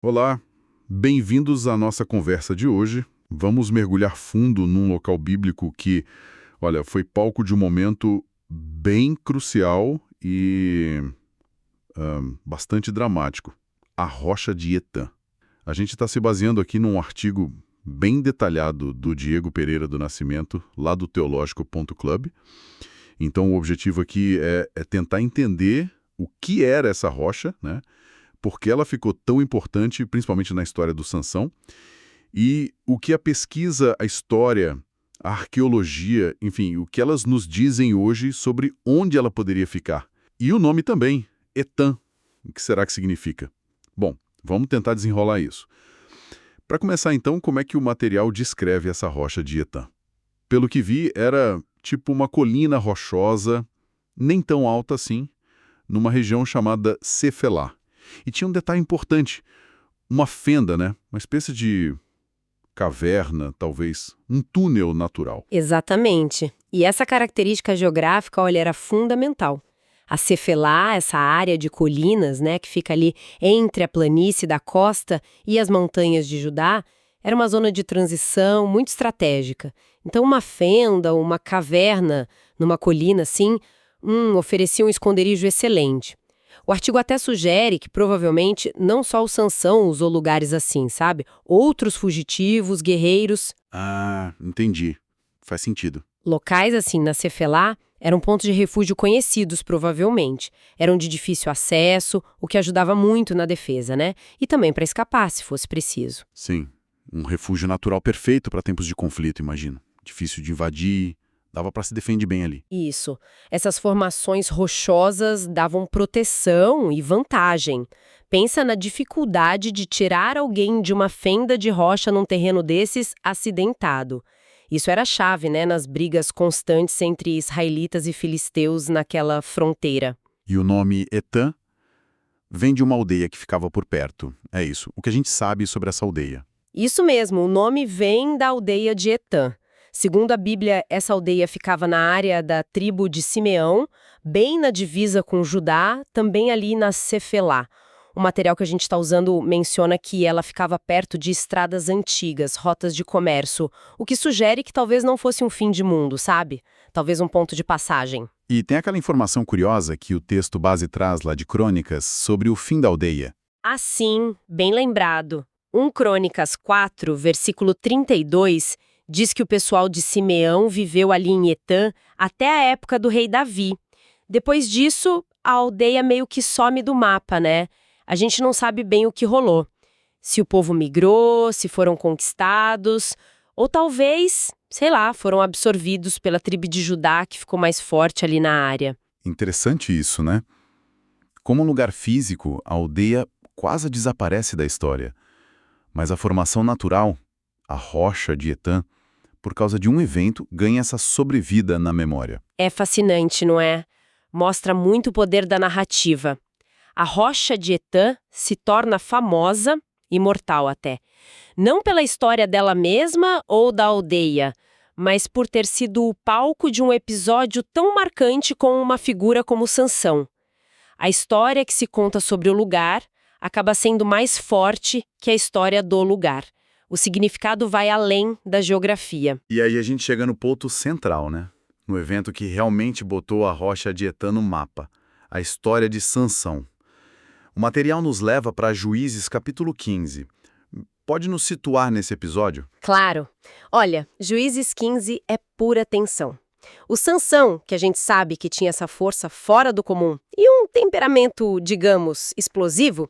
Olá, bem-vindos à nossa conversa de hoje. Vamos mergulhar fundo num local bíblico que, olha, foi palco de um momento bem crucial e bastante dramático. A Rocha de Etã. A gente está se baseando aqui num artigo bem detalhado do Diego Pereira do Nascimento, lá do teológico.club. Então, o objetivo aqui é tentar entender o que era essa rocha, né? Por que ela ficou tão importante, principalmente na história do Sansão, e o que a pesquisa, a história, a arqueologia, enfim, o que elas nos dizem hoje sobre onde ela poderia ficar. E o nome também, Etã. O que será que significa? Bom, vamos tentar desenrolar isso. Para começar então, como é que o material descreve essa rocha de Etã? Pelo que vi, era tipo uma colina rochosa, nem tão alta assim, numa região chamada Cefelá. E tinha um detalhe importante, uma fenda, né? Uma espécie de caverna, talvez, um túnel natural. Exatamente. E essa característica geográfica, olha, era fundamental. A Cefelá, essa área de colinas, né, que fica ali entre a planície da costa e as montanhas de Judá, era uma zona de transição muito estratégica. Então, uma fenda, uma caverna numa colina assim, oferecia um esconderijo excelente. O artigo até sugere que, provavelmente, não só o Sansão usou lugares assim, sabe? Outros fugitivos, guerreiros. Ah, entendi. Faz sentido. Locais assim na Cefelá eram pontos de refúgio conhecidos, provavelmente. Eram de difícil acesso, o que ajudava muito na defesa, né? E também para escapar, se fosse preciso. Sim, um refúgio natural perfeito para tempos de conflito, imagino. Difícil de invadir, dava para se defender bem ali. Isso. Essas formações rochosas davam proteção e vantagem. Pensa na dificuldade de tirar alguém de uma fenda de rocha num terreno desses acidentado. Isso era chave, né, nas brigas constantes entre israelitas e filisteus naquela fronteira. E o nome Etã vem de uma aldeia que ficava por perto. É isso. O que a gente sabe sobre essa aldeia? Isso mesmo, o nome vem da aldeia de Etã. Segundo a Bíblia, essa aldeia ficava na área da tribo de Simeão, bem na divisa com Judá, também ali na Cefelá. O material que a gente está usando menciona que ela ficava perto de estradas antigas, rotas de comércio, o que sugere que talvez não fosse um fim de mundo, sabe? Talvez um ponto de passagem. E tem aquela informação curiosa que o texto base traz lá de Crônicas sobre o fim da aldeia. Assim, bem lembrado. 1 Crônicas 4, versículo 32, diz que o pessoal de Simeão viveu ali em Etã até a época do rei Davi. Depois disso, a aldeia meio que some do mapa, né? A gente não sabe bem o que rolou. Se o povo migrou, se foram conquistados, ou talvez, sei lá, foram absorvidos pela tribo de Judá que ficou mais forte ali na área. Interessante isso, né? Como um lugar físico, a aldeia quase desaparece da história. Mas a formação natural, a rocha de Etã, por causa de um evento, ganha essa sobrevida na memória. É fascinante, não é? Mostra muito o poder da narrativa. A rocha de Etã se torna famosa, imortal até. Não pela história dela mesma ou da aldeia, mas por ter sido o palco de um episódio tão marcante com uma figura como Sansão. A história que se conta sobre o lugar acaba sendo mais forte que a história do lugar. O significado vai além da geografia. E aí a gente chega no ponto central, né? No evento que realmente botou a rocha de Etã no mapa. A história de Sansão. O material nos leva para Juízes capítulo 15. Pode nos situar nesse episódio? Claro. Olha, Juízes 15 é pura tensão. O Sansão, que a gente sabe que tinha essa força fora do comum e um temperamento, digamos, explosivo,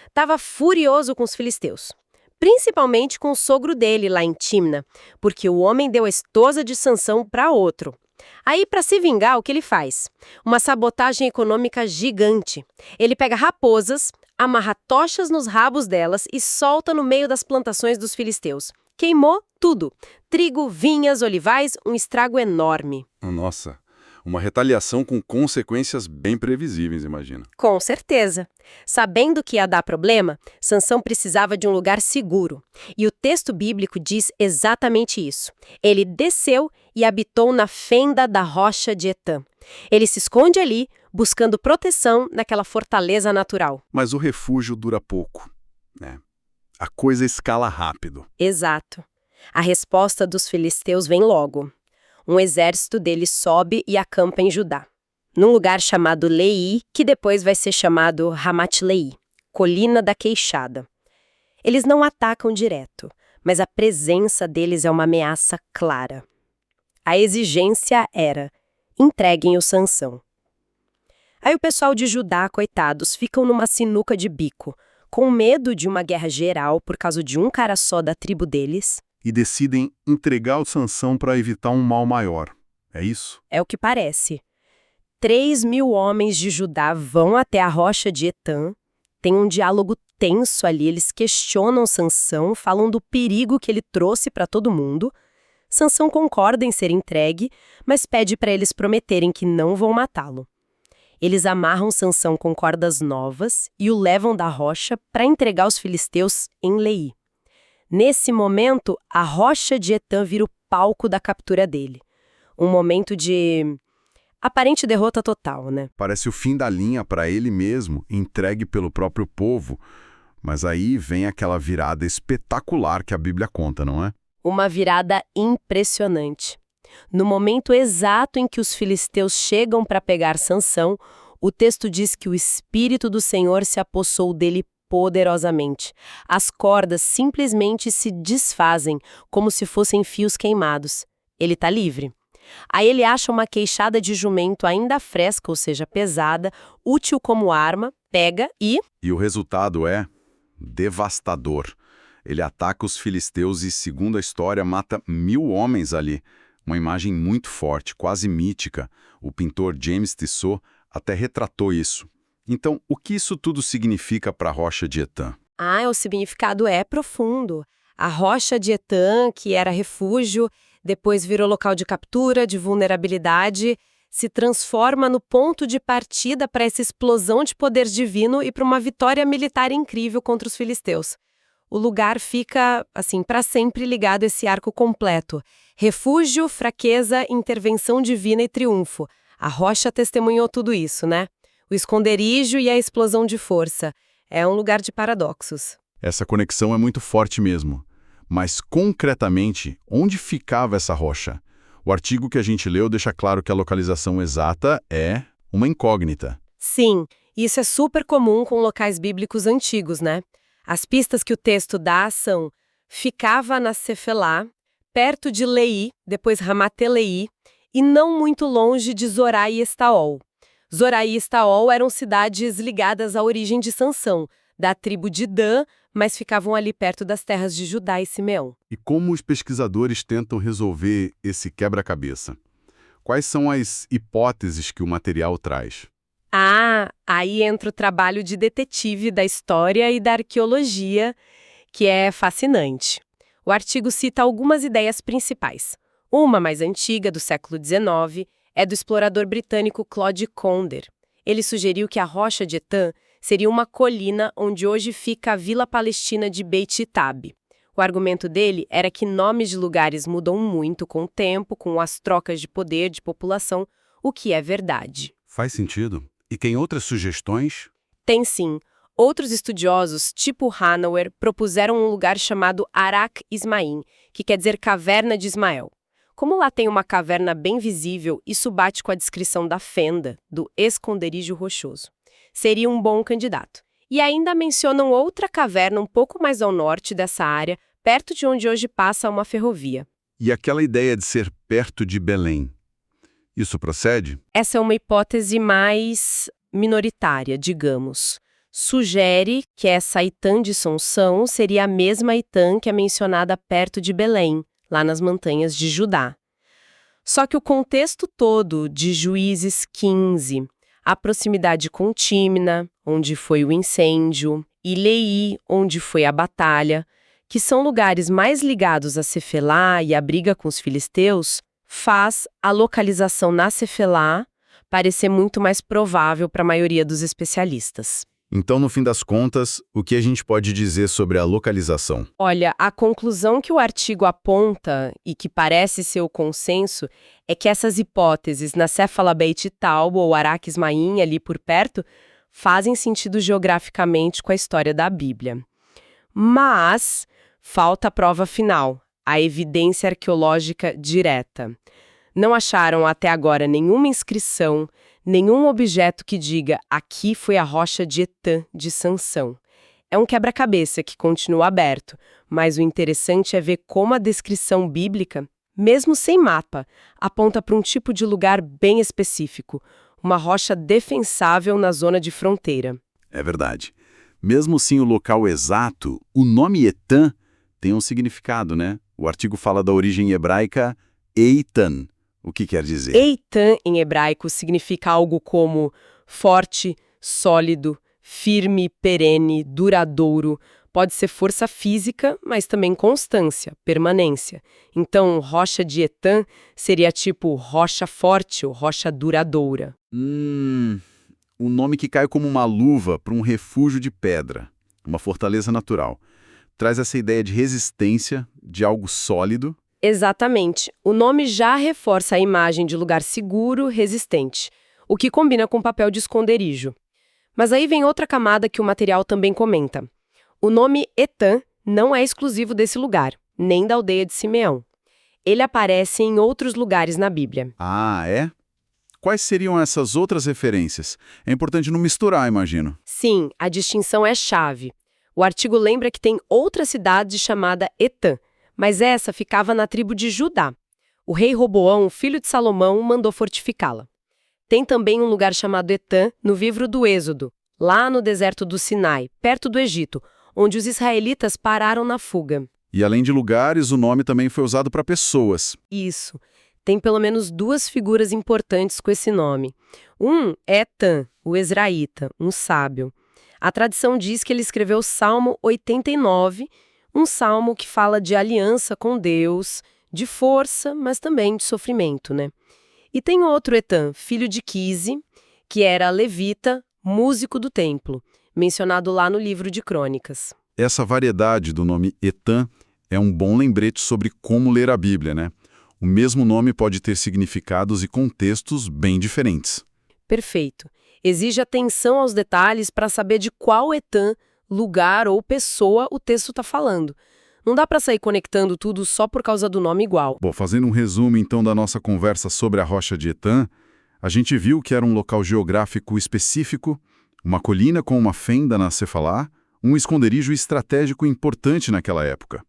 estava furioso com os filisteus. Principalmente com o sogro dele lá em Timna, porque o homem deu a esposa de Sansão para outro. Aí, para se vingar, o que ele faz? Uma sabotagem econômica gigante. Ele pega raposas, amarra tochas nos rabos delas e solta no meio das plantações dos filisteus. Queimou tudo. Trigo, vinhas, olivais, um estrago enorme. Nossa, uma retaliação com consequências bem previsíveis, imagina. Com certeza. Sabendo que ia dar problema, Sansão precisava de um lugar seguro. E o texto bíblico diz exatamente isso. Ele desceu e habitou na fenda da rocha de Etã. Ele se esconde ali, buscando proteção naquela fortaleza natural. Mas o refúgio dura pouco, né? A coisa escala rápido. Exato. A resposta dos filisteus vem logo. Um exército deles sobe e acampa em Judá, num lugar chamado Leí, que depois vai ser chamado Ramat-Leí, Colina da Queixada. Eles não atacam direto, mas a presença deles é uma ameaça clara. A exigência era: entreguem o Sansão. Aí o pessoal de Judá, coitados, ficam numa sinuca de bico, com medo de uma guerra geral por causa de um cara só da tribo deles. E decidem entregar o Sansão para evitar um mal maior. É isso? É o que parece. 3.000 homens de Judá vão até a rocha de Etã. Tem um diálogo tenso ali, eles questionam Sansão, falam do perigo que ele trouxe para todo mundo. Sansão concorda em ser entregue, mas pede para eles prometerem que não vão matá-lo. Eles amarram Sansão com cordas novas e o levam da rocha para entregar aos filisteus em Leí. Nesse momento, a rocha de Etã vira o palco da captura dele. Um momento de aparente derrota total, né? Parece o fim da linha para ele mesmo, entregue pelo próprio povo. Mas aí vem aquela virada espetacular que a Bíblia conta, não é? Uma virada impressionante. No momento exato em que os filisteus chegam para pegar Sansão, o texto diz que o Espírito do Senhor se apossou dele poderosamente. As cordas simplesmente se desfazem, como se fossem fios queimados. Ele está livre. Aí ele acha uma queixada de jumento ainda fresca, ou seja, pesada, útil como arma, pega e... E o resultado é devastador. Ele ataca os filisteus e, segundo a história, mata 1.000 homens ali. Uma imagem muito forte, quase mítica. O pintor James Tissot até retratou isso. Então, o que isso tudo significa para a rocha de Etã? O significado é profundo. A rocha de Etã, que era refúgio, depois virou local de captura, de vulnerabilidade, se transforma no ponto de partida para essa explosão de poder divino e para uma vitória militar incrível contra os filisteus. O lugar fica, assim, para sempre ligado a esse arco completo. Refúgio, fraqueza, intervenção divina e triunfo. A rocha testemunhou tudo isso, né? O esconderijo e a explosão de força. É um lugar de paradoxos. Essa conexão é muito forte mesmo. Mas, concretamente, onde ficava essa rocha? O artigo que a gente leu deixa claro que a localização exata é uma incógnita. Sim, isso é super comum com locais bíblicos antigos, né? As pistas que o texto dá são: ficava na Cefelá, perto de Leí, depois Ramat-Leí, e não muito longe de Zorá e Estaol. Zorá e Estaol eram cidades ligadas à origem de Sansão, da tribo de Dan, mas ficavam ali perto das terras de Judá e Simeão. E como os pesquisadores tentam resolver esse quebra-cabeça? Quais são as hipóteses que o material traz? Aí entra o trabalho de detetive da história e da arqueologia, que é fascinante. O artigo cita algumas ideias principais. Uma mais antiga, do século XIX, é do explorador britânico Claude Conder. Ele sugeriu que a rocha de Etã seria uma colina onde hoje fica a vila palestina de Beit Tab. O argumento dele era que nomes de lugares mudam muito com o tempo, com as trocas de poder, de população, o que é verdade. Faz sentido. E tem outras sugestões? Tem sim. Outros estudiosos, tipo Hanauer, propuseram um lugar chamado Arak Ismaim, que quer dizer Caverna de Ismael. Como lá tem uma caverna bem visível, isso bate com a descrição da fenda, do esconderijo rochoso. Seria um bom candidato. E ainda mencionam outra caverna um pouco mais ao norte dessa área, perto de onde hoje passa uma ferrovia. E aquela ideia de ser perto de Belém, isso procede? Essa é uma hipótese mais minoritária, digamos. Sugere que essa Etã de Sansão seria a mesma Etã que é mencionada perto de Belém, lá nas montanhas de Judá. Só que o contexto todo de Juízes 15, a proximidade com Tímna, onde foi o incêndio, e Leí, onde foi a batalha, que são lugares mais ligados a Cefelá e a briga com os filisteus, faz a localização na Cefelá parecer muito mais provável para a maioria dos especialistas. Então, no fim das contas, o que a gente pode dizer sobre a localização? Olha, a conclusão que o artigo aponta, e que parece ser o consenso, é que essas hipóteses na Cefala Beit Tal ou Arak Ismaim, ali por perto, fazem sentido geograficamente com a história da Bíblia. Mas falta a prova final, a evidência arqueológica direta. Não acharam até agora nenhuma inscrição, nenhum objeto que diga aqui foi a rocha de Etã de Sansão. É um quebra-cabeça que continua aberto, mas o interessante é ver como a descrição bíblica, mesmo sem mapa, aponta para um tipo de lugar bem específico, uma rocha defensável na zona de fronteira. É verdade. Mesmo sem o local exato, o nome Etã tem um significado, né? O artigo fala da origem hebraica Eitan. O que quer dizer? Eitan, em hebraico, significa algo como forte, sólido, firme, perene, duradouro. Pode ser força física, mas também constância, permanência. Então, rocha de Etã seria tipo rocha forte ou rocha duradoura. Um nome que cai como uma luva para um refúgio de pedra, uma fortaleza natural. Traz essa ideia de resistência, de algo sólido. Exatamente. O nome já reforça a imagem de lugar seguro, resistente, o que combina com o papel de esconderijo. Mas aí vem outra camada que o material também comenta. O nome Etã não é exclusivo desse lugar, nem da aldeia de Simeão. Ele aparece em outros lugares na Bíblia. Ah, é? Quais seriam essas outras referências? É importante não misturar, imagino. Sim, a distinção é chave. O artigo lembra que tem outra cidade chamada Etã, mas essa ficava na tribo de Judá. O rei Roboão, filho de Salomão, mandou fortificá-la. Tem também um lugar chamado Etã no livro do Êxodo, lá no deserto do Sinai, perto do Egito, onde os israelitas pararam na fuga. E além de lugares, o nome também foi usado para pessoas. Isso. Tem pelo menos duas figuras importantes com esse nome. Um é Etã, o Ezraíta, um sábio. A tradição diz que ele escreveu o Salmo 89, um salmo que fala de aliança com Deus, de força, mas também de sofrimento, né? E tem outro Etã, filho de Quise, que era levita, músico do templo, mencionado lá no livro de Crônicas. Essa variedade do nome Etã é um bom lembrete sobre como ler a Bíblia, né? O mesmo nome pode ter significados e contextos bem diferentes. Perfeito. Exige atenção aos detalhes para saber de qual Etã, lugar ou pessoa o texto está falando. Não dá para sair conectando tudo só por causa do nome igual. Bom, fazendo um resumo então da nossa conversa sobre a rocha de Etã, a gente viu que era um local geográfico específico, uma colina com uma fenda na Cefalá, um esconderijo estratégico importante naquela época.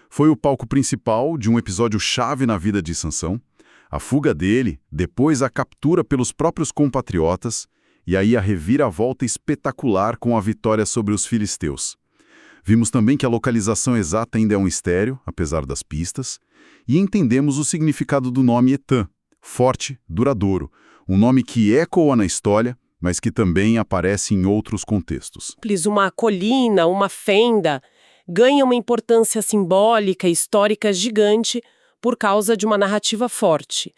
Foi o palco principal de um episódio-chave na vida de Sansão, a fuga dele, depois a captura pelos próprios compatriotas, e aí a reviravolta espetacular com a vitória sobre os filisteus. Vimos também que a localização exata ainda é um mistério, apesar das pistas, e entendemos o significado do nome Etã, forte, duradouro, um nome que ecoa na história, mas que também aparece em outros contextos. Uma colina, uma fenda, ganha uma importância simbólica e histórica gigante por causa de uma narrativa forte.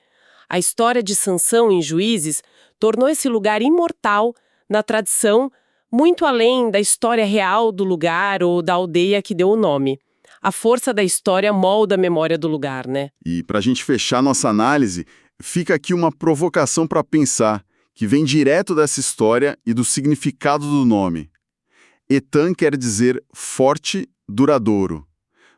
A história de Sansão em Juízes tornou esse lugar imortal na tradição, muito além da história real do lugar ou da aldeia que deu o nome. A força da história molda a memória do lugar, né? E para a gente fechar nossa análise, fica aqui uma provocação para pensar, que vem direto dessa história e do significado do nome. Etã quer dizer forte, duradouro.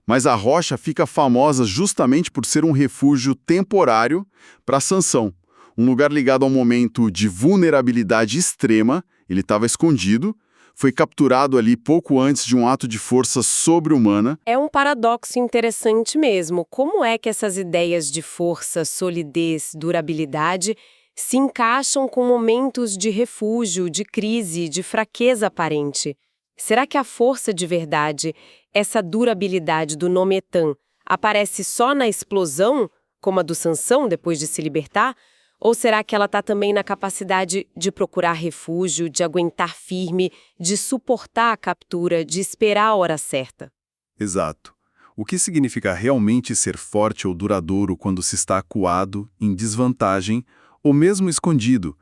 Mas a rocha fica famosa justamente por ser um refúgio temporário para Sansão. Um lugar ligado a um momento de vulnerabilidade extrema, ele estava escondido, foi capturado ali pouco antes de um ato de força sobre-humana. É um paradoxo interessante mesmo. Como é que essas ideias de força, solidez, durabilidade se encaixam com momentos de refúgio, de crise, de fraqueza aparente? Será que a força de verdade, essa durabilidade do nome Etã, aparece só na explosão, como a do Sansão depois de se libertar? Ou será que ela está também na capacidade de procurar refúgio, de aguentar firme, de suportar a captura, de esperar a hora certa? Exato. O que significa realmente ser forte ou duradouro quando se está acuado, em desvantagem ou mesmo escondido?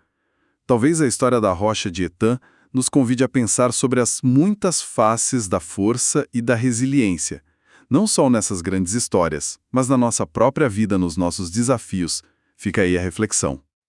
Talvez a história da rocha de Etã nos convide a pensar sobre as muitas faces da força e da resiliência, não só nessas grandes histórias, mas na nossa própria vida, nos nossos desafios. Fica aí a reflexão.